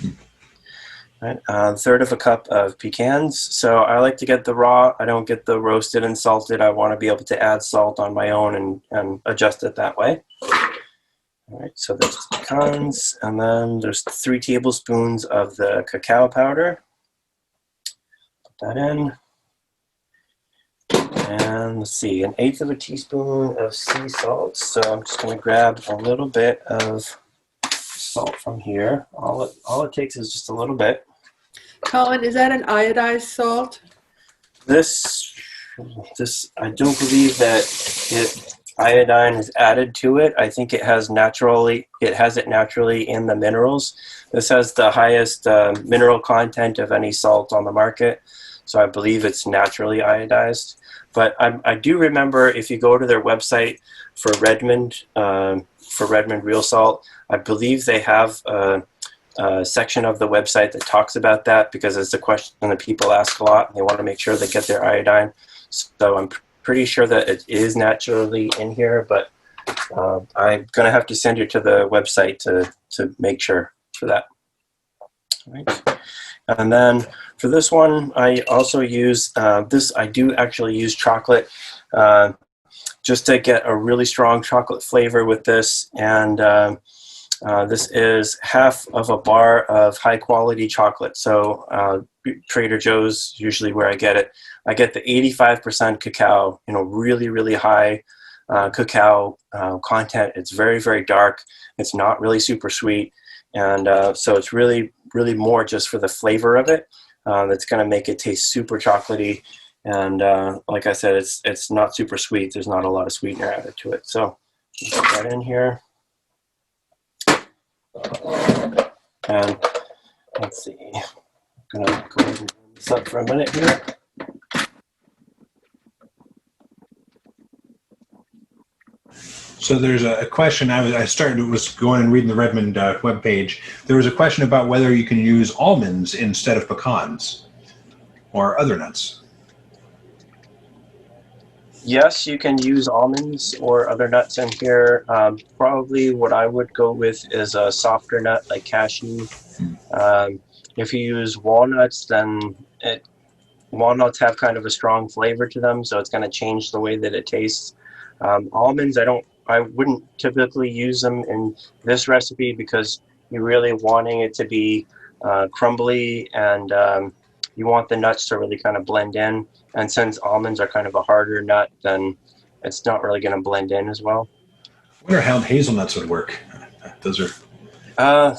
Right. Third of a cup of pecans. So I like to get the raw. I don't get the roasted and salted. I want to be able to add salt on my own and adjust it that way. All right, so there's the pecans, and then there's 3 tablespoons of the cacao powder. Put that in. And let's see, 1/8 of a teaspoon of sea salt. So I'm just going to grab a little bit of salt from here. All it takes is just a little bit. Colin, is that an iodized salt? This I don't believe that iodine is added to it. I think it has it naturally in the minerals. This has the highest mineral content of any salt on the market, so I believe it's naturally iodized. But I do remember, if you go to their website for Redmond Real Salt, I believe they have a section of the website that talks about that, because it's a question that people ask a lot and they want to make sure they get their iodine. So I'm pretty sure that it is naturally in here, but I'm going to have to send you to the website to make sure for that. All right. And then for this one, I also use I do actually use chocolate just to get a really strong chocolate flavor with this. And this is half of a bar of high quality chocolate. So Trader Joe's usually where I get it. I get the 85% cacao, really, really high cacao content. It's very, very dark. It's not really super sweet. And so it's really, really more just for the flavor of it. That's going to make it taste super chocolatey. And like I said, it's not super sweet. There's not a lot of sweetener added to it. So put that in here. And let's see. I'm going to go ahead and warm this up for a minute here. So there's a question. Was going and reading the Redmond webpage. There was a question about whether you can use almonds instead of pecans or other nuts. Yes, you can use almonds or other nuts in here. Probably what I would go with is a softer nut like cashew. If you use walnuts, then walnuts have kind of a strong flavor to them, so it's going to change the way that it tastes. Almonds, I wouldn't typically use them in this recipe because you're really wanting it to be crumbly, and you want the nuts to really kind of blend in. And since almonds are kind of a harder nut, then it's not really going to blend in as well. I wonder how hazelnuts would work. Those are... I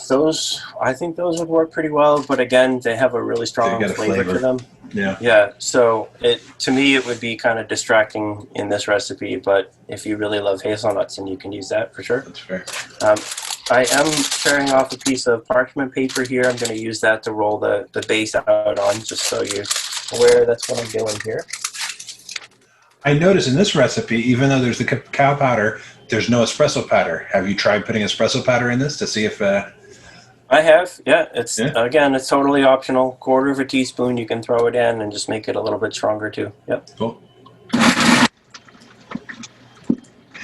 think those would work pretty well, but again, they have a really strong flavor to them. Yeah. So to me, it would be kind of distracting in this recipe, but if you really love hazelnuts, then you can use that for sure. That's fair. I am tearing off a piece of parchment paper here. I'm going to use that to roll the base out on, just so you're aware that's what I'm doing here. I noticed in this recipe, even though there's the cacao powder, there's no espresso powder. Have you tried putting espresso powder in this to see if... I have, yeah. Again, it's totally optional. 1/4 teaspoon, you can throw it in and just make it a little bit stronger too. Yep. Cool.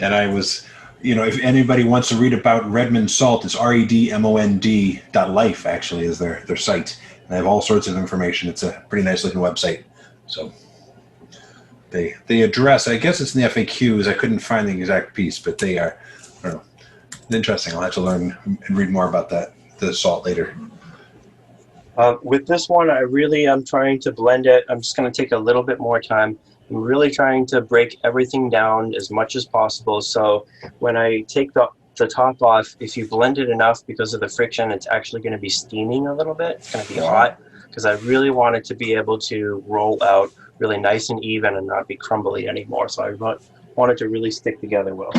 And I was, if anybody wants to read about Redmond Salt, it's redmond.life actually is their site. And they have all sorts of information. It's a pretty nice looking website. So they address, I guess it's in the FAQs. I couldn't find the exact piece, but they are, I don't know, interesting. I'll have to learn and read more about the salt later. With this one, I'm trying to blend it. I'm just going to take a little bit more time. I'm really trying to break everything down as much as possible. So when I take the top off, if you blend it enough because of the friction, it's actually going to be steaming a little bit. It's going to be hot because I really want it to be able to roll out really nice and even and not be crumbly anymore. So I want it to really stick together well.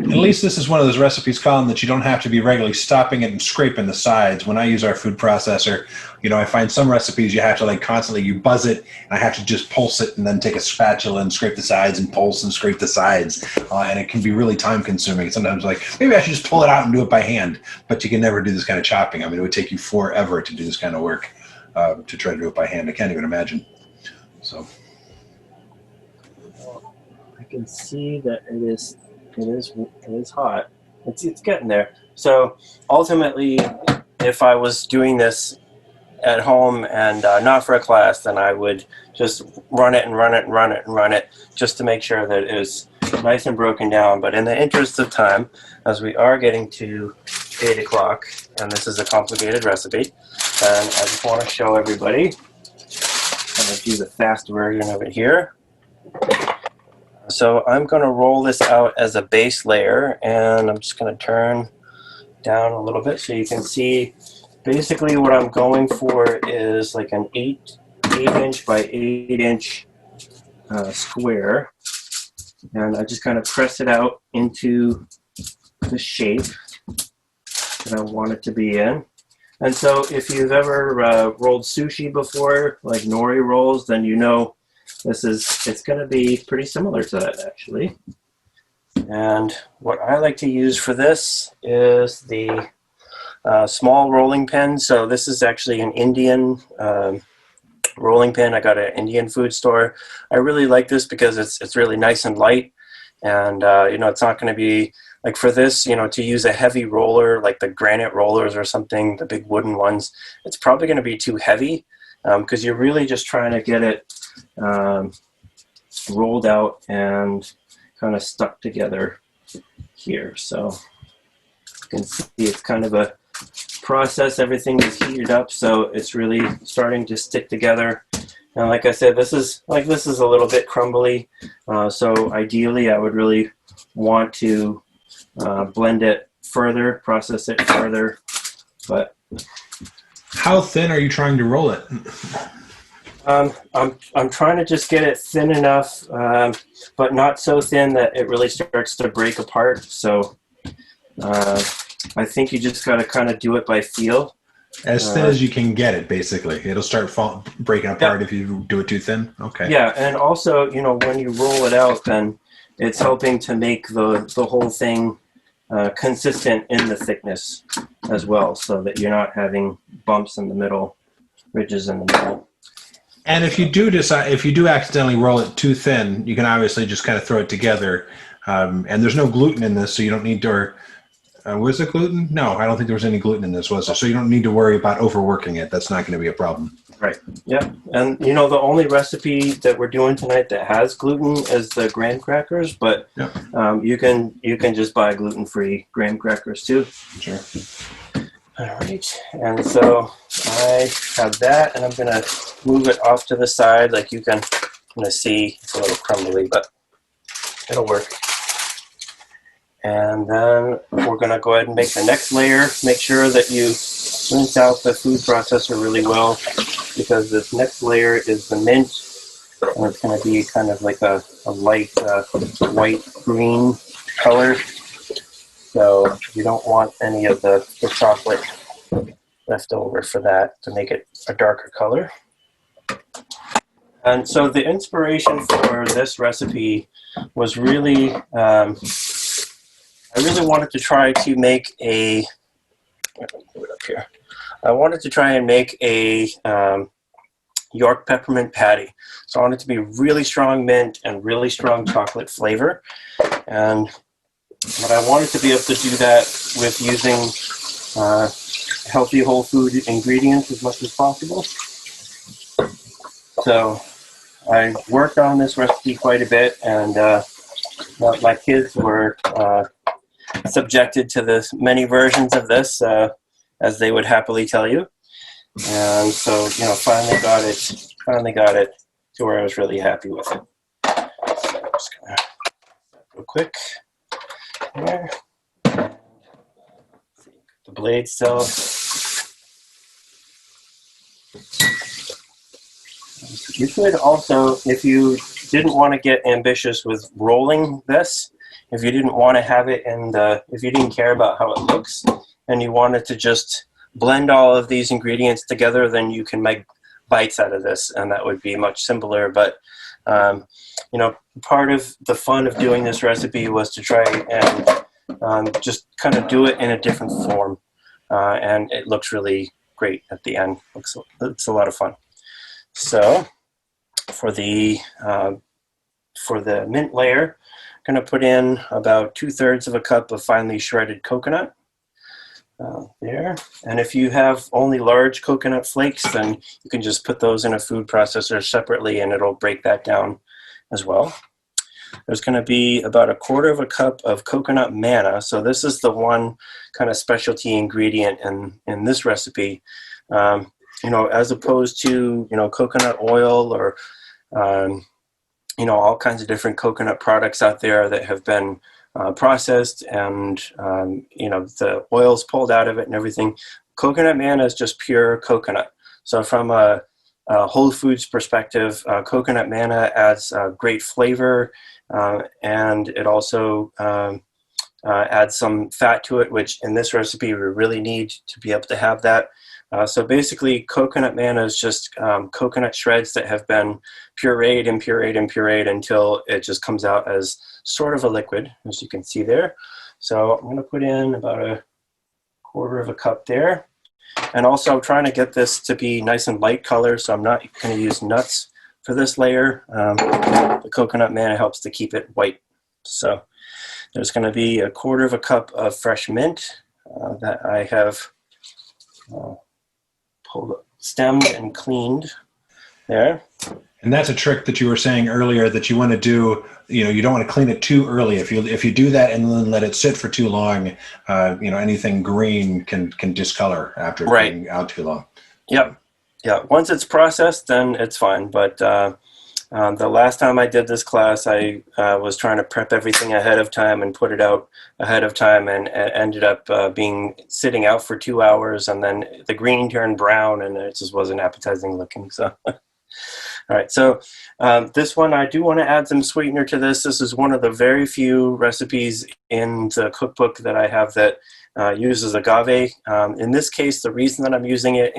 At least this is one of those recipes, Colin, that you don't have to be regularly stopping it and scraping the sides. When I use our food processor, I find some recipes you have to constantly, you buzz it, and I have to just pulse it and then take a spatula and scrape the sides and pulse and scrape the sides. And it can be really time consuming. Sometimes maybe I should just pull it out and do it by hand, but you can never do this kind of chopping. I mean, it would take you forever to do this kind of work, to try to do it by hand. I can't even imagine. So. I can see that it is hot. It's getting there. So ultimately, if I was doing this at home and not for a class, then I would just run it and run it and run it and run it just to make sure that it is nice and broken down. But in the interest of time, as we are getting to 8 o'clock, and this is a complicated recipe, and I just want to show everybody. I'm going to do the fast version of it here. So I'm going to roll this out as a base layer, and I'm just going to turn down a little bit so you can see basically what I'm going for is like an 8-inch by 8-inch square, and I just kind of press it out into the shape that I want it to be in. And so if you've ever rolled sushi before, like nori rolls, then it's going to be pretty similar to that, actually. And what I like to use for this is the small rolling pin. So this is actually an Indian rolling pin. I got at an Indian food store. I really like this because it's really nice and light. And, it's not going to be, like for this, to use a heavy roller, like the granite rollers or something, the big wooden ones, it's probably going to be too heavy because you're really just trying to get it rolled out and kind of stuck together here. So you can see it's kind of a process, everything is heated up, so it's really starting to stick together. And like I said, this is a little bit crumbly, so ideally I would really want to blend it further, process it further. But how thin are you trying to roll it? I'm trying to just get it thin enough, but not so thin that it really starts to break apart. So I think you just got to kind of do it by feel. As thin as you can get it, basically. It'll start breaking apart if you do it too thin. Okay. Yeah, and also, when you roll it out, then it's helping to make the whole thing consistent in the thickness as well, so that you're not having bumps in the middle, ridges in the middle. And if you do accidentally roll it too thin, you can obviously just kind of throw it together. And there's no gluten in this, so you don't need to. Was it gluten? No, I don't think there was any gluten in this, was there? So you don't need to worry about overworking it. That's not going to be a problem. Right. Yeah. And the only recipe that we're doing tonight that has gluten is the graham crackers, but you can just buy gluten-free graham crackers too. Sure. All right. And so I have that, and I'm gonna move it off to the side. Like you can kind of see, it's a little crumbly, but it'll work. And then we're going to go ahead and make the next layer. Make sure that you rinse out the food processor really well, because this next layer is the mint, and it's going to be kind of like a light white-green color. So you don't want any of the chocolate left over for that to make it a darker color. And so the inspiration for this recipe was really... I really wanted to try to make a. Put it up here. I wanted to try and make a York peppermint patty. So I wanted it to be really strong mint and really strong chocolate flavor, but I wanted to be able to do that with using healthy whole food ingredients as much as possible. So I worked on this recipe quite a bit, and my kids were subjected to this many versions of this, as they would happily tell you. And so, finally got it to where I was really happy with it. So I'm just gonna real quick here. The blade still. You could also, if you didn't want to get ambitious with rolling this, if you didn't want to have it if you didn't care about how it looks and you wanted to just blend all of these ingredients together, then you can make bites out of this, and that would be much simpler. But, part of the fun of doing this recipe was to try and just kind of do it in a different form. And it looks really great at the end. It's a lot of fun. So for the mint layer, I'm going to put in about 2/3 of a cup of finely shredded coconut there. And if you have only large coconut flakes, then you can just put those in a food processor separately, and it'll break that down as well. There's going to be about 1/4 of a cup of coconut manna. So this is the one kind of specialty ingredient in this recipe. As opposed to, coconut oil or, all kinds of different coconut products out there that have been processed and, the oil's pulled out of it and everything. Coconut manna is just pure coconut. So from a whole foods perspective, coconut manna adds great flavor, and it also adds some fat to it, which in this recipe we really need to be able to have that. So basically, coconut manna is just coconut shreds that have been pureed and pureed and pureed until it just comes out as sort of a liquid, as you can see there. So I'm going to put in about 1/4 of a cup there. And also I'm trying to get this to be nice and light color, so I'm not going to use nuts for this layer. The coconut manna helps to keep it white. So there's going to be 1/4 of a cup of fresh mint that I have pulled, stemmed and cleaned there. And that's a trick that you were saying earlier that you want to do. You don't want to clean it too early. If you do that and then let it sit for too long, anything green can discolor after being out too long. Yep. Yeah. Once it's processed, then it's fine. But the last time I did this class, I was trying to prep everything ahead of time and put it out ahead of time, and ended up sitting out for 2 hours, and then the green turned brown, and it just wasn't appetizing looking. So. All right, so this one, I do want to add some sweetener to this. This is one of the very few recipes in the cookbook that I have that uses agave. In this case, the reason that I'm using it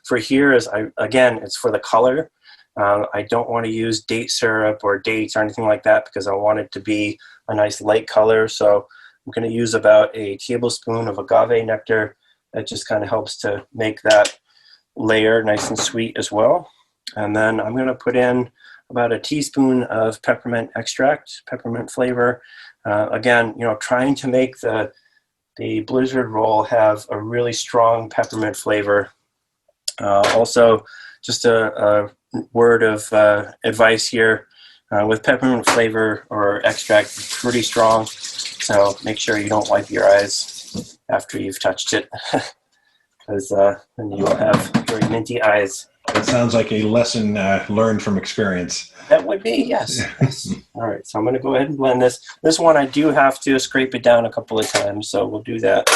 for here is, it's for the color. I don't want to use date syrup or dates or anything like that because I want it to be a nice light color. So I'm going to use about a tablespoon of agave nectar. That just kind of helps to make that layer nice and sweet as well. And then I'm going to put in about a teaspoon of peppermint extract, peppermint flavor. Again, trying to make the Blizzard roll have a really strong peppermint flavor. Also, just a word of advice here. With peppermint flavor or extract, it's pretty strong. So make sure you don't wipe your eyes after you've touched it, because then you will have very minty eyes. That sounds like a lesson learned from experience. That would be, yes. All right, so I'm going to go ahead and blend this. This one I do have to scrape it down a couple of times, so we'll do that.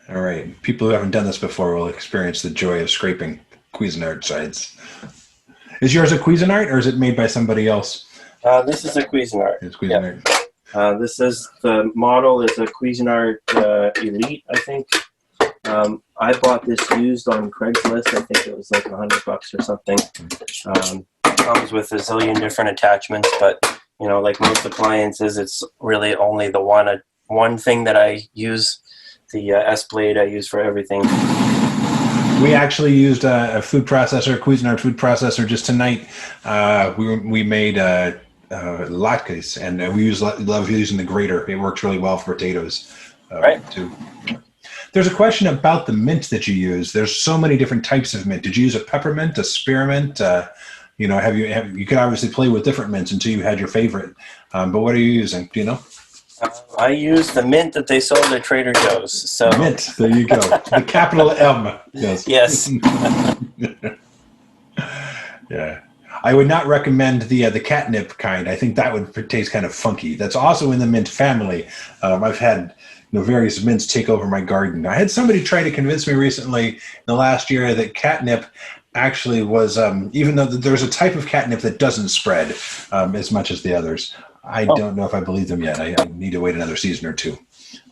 All right, people who haven't done this before will experience the joy of scraping Cuisinart sides. Is yours a Cuisinart, or is it made by somebody else? This is a Cuisinart. It's Cuisinart. Yep. The model is a Cuisinart Elite, I think. I bought this used on Craigslist. I think it was like $100 or something. Comes with a zillion different attachments, but like most appliances, it's really only the one thing that I use. The S-Blade I use for everything. We actually used a food processor, a Cuisinart food processor, just tonight. We made latkes, and we love using the grater. It works really well for potatoes, too. There's a question about the mint that you use. There's so many different types of mint. Did you use a peppermint, a spearmint? You could obviously play with different mints until you had your favorite. But what are you using? Do you know? I use the mint that they sold at Trader Joe's. So mint. There you go. The capital M. Yes. Yes. Yeah. I would not recommend the catnip kind. I think that would taste kind of funky. That's also in the mint family. I've had various mints take over my garden. I had somebody try to convince me recently in the last year that catnip actually was, even though there's a type of catnip that doesn't spread as much as the others. I don't know if I believe them yet. I need to wait another season or two.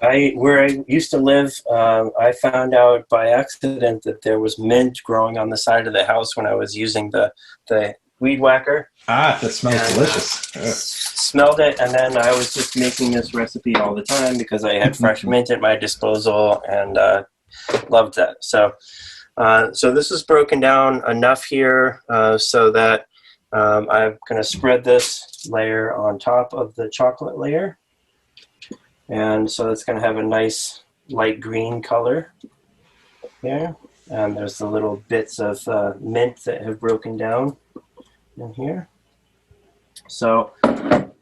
Where I used to live, I found out by accident that there was mint growing on the side of the house when I was using the weed whacker. Ah, that smells delicious. Smelled it, and then I was just making this recipe all the time because I had fresh mint at my disposal, and loved that. So this is broken down enough here so that I'm going to spread this layer on top of the chocolate layer. And so it's going to have a nice light green color here. And there's the little bits of mint that have broken down in here. So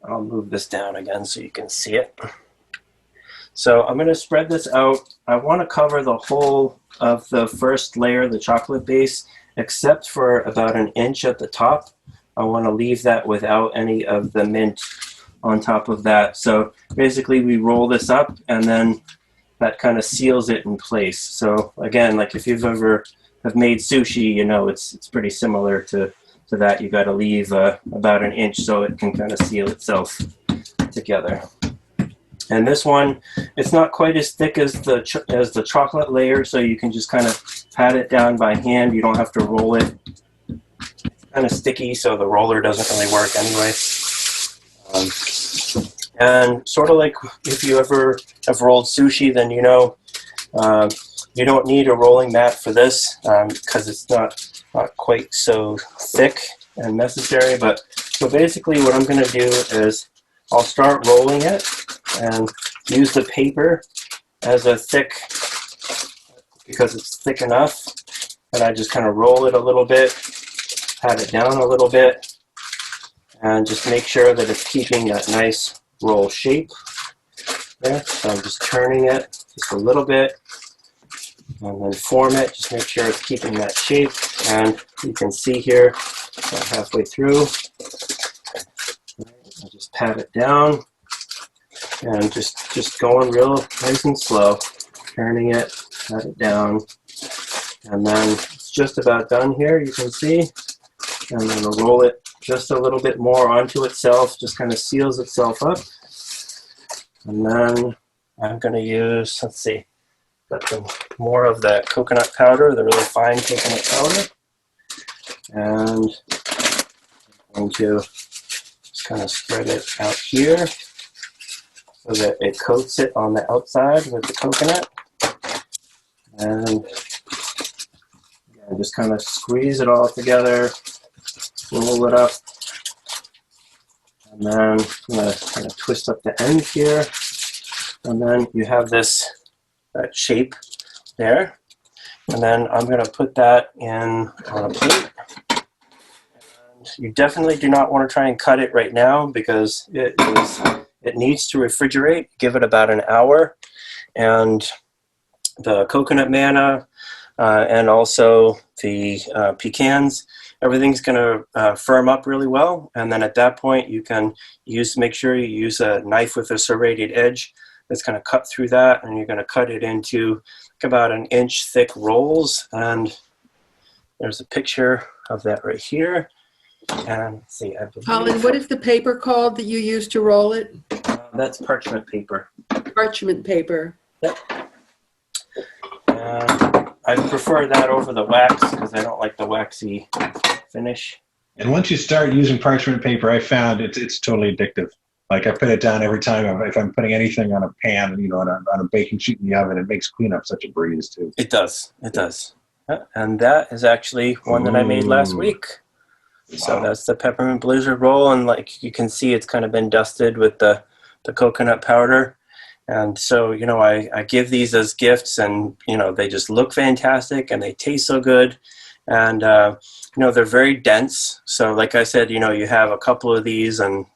I'll move this down again so you can see it. So I'm going to spread this out. I want to cover the whole of the first layer, the chocolate base, except for about 1 inch at the top. I want to leave that without any of the mint on top of that. So basically we roll this up, and then that kind of seals it in place. So again, like if you've ever have made sushi, it's pretty similar to that. You got to leave about 1 inch so it can kind of seal itself together. And this one, it's not quite as thick as the chocolate layer, so you can just kind of pat it down by hand. You don't have to roll it. It's kind of sticky, so the roller doesn't really work anyway. And sort of like if you ever have rolled sushi, then you don't need a rolling mat for this because it's not quite so thick and necessary. But so basically what I'm going to do is I'll start rolling it and use the paper as a thick, because it's thick enough, and I just kind of roll it a little bit pat it down a little bit, and just make sure that it's keeping that nice roll shape there. So I'm just turning it just a little bit, and then form it. Just make sure it's keeping that shape, and you can see here about halfway through. I'll just pat it down, and just going real nice and slow, turning it, pat it down, and then it's just about done here, you can see. And then I'll roll it just a little bit more onto itself, just kind of seals itself up. And then I'm going to use, let's see, got some more of that coconut powder, the really fine coconut powder. And I'm going to just kind of spread it out here so that it coats it on the outside with the coconut. And again, just kind of squeeze it all together, roll it up, and then I'm going to kind of twist up the end here. And then you have that shape there. And then I'm going to put that in on a plate. And you definitely do not want to try and cut it right now because it needs to refrigerate. Give it about an hour. And the coconut manna and also the pecans, everything's going to firm up really well. And then at that point, you can make sure you use a knife with a serrated edge that's going to cut through that, and you're going to cut it into about 1 inch thick rolls. And there's a picture of that right here. And let's see, Colin, what is the paper called that you use to roll it? That's parchment paper. Parchment paper. Yep. And I prefer that over the wax because I don't like the waxy finish. And once you start using parchment paper, I found it's totally addictive. Like I put it down every time if I'm putting anything on a pan, on a baking sheet in the oven. It makes cleanup such a breeze too. It does. It does. And that is actually one that I made last week. Wow. So that's the peppermint blizzard roll, and like you can see, it's kind of been dusted with the coconut powder. And so, I give these as gifts, and, they just look fantastic and they taste so good. And, they're very dense. So like I said, you have a couple of these and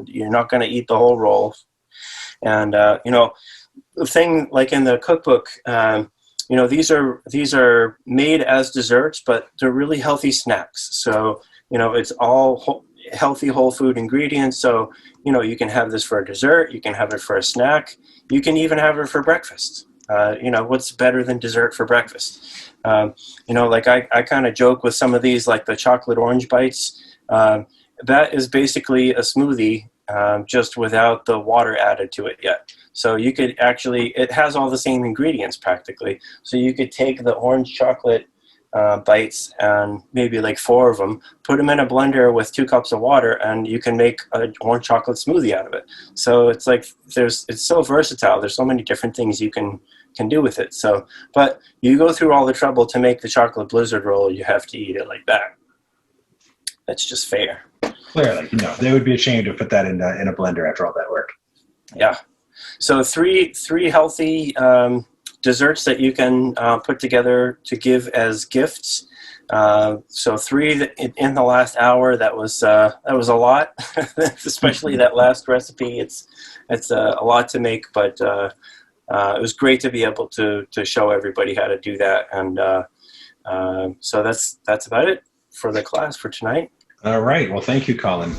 you're not going to eat the whole roll. And, the thing like in the cookbook, these are made as desserts, but they're really healthy snacks. So, it's all healthy whole food ingredients. So, you can have this for a dessert, you can have it for a snack, you can even have it for breakfast. What's better than dessert for breakfast? Like I kind of joke with some of these, like the chocolate orange bites. That is basically a smoothie, just without the water added to it yet. So you could it has all the same ingredients practically. So you could take the orange chocolate bites and maybe like 4 of them, put them in a blender with 2 cups of water, and you can make an orange chocolate smoothie out of it. So it's like it's so versatile. There's so many different things you can do with it. So, but you go through all the trouble to make the chocolate blizzard roll, you have to eat it like that. That's just fair. Clearly, they would be ashamed to put that in a blender after all that work. Yeah. So three healthy desserts that you can put together to give as gifts. So 3 in the last hour. That was a lot, especially that last recipe. It's a lot to make, but it was great to be able to show everybody how to do that. And so that's about it for the class for tonight. All right. Well, thank you, Colin.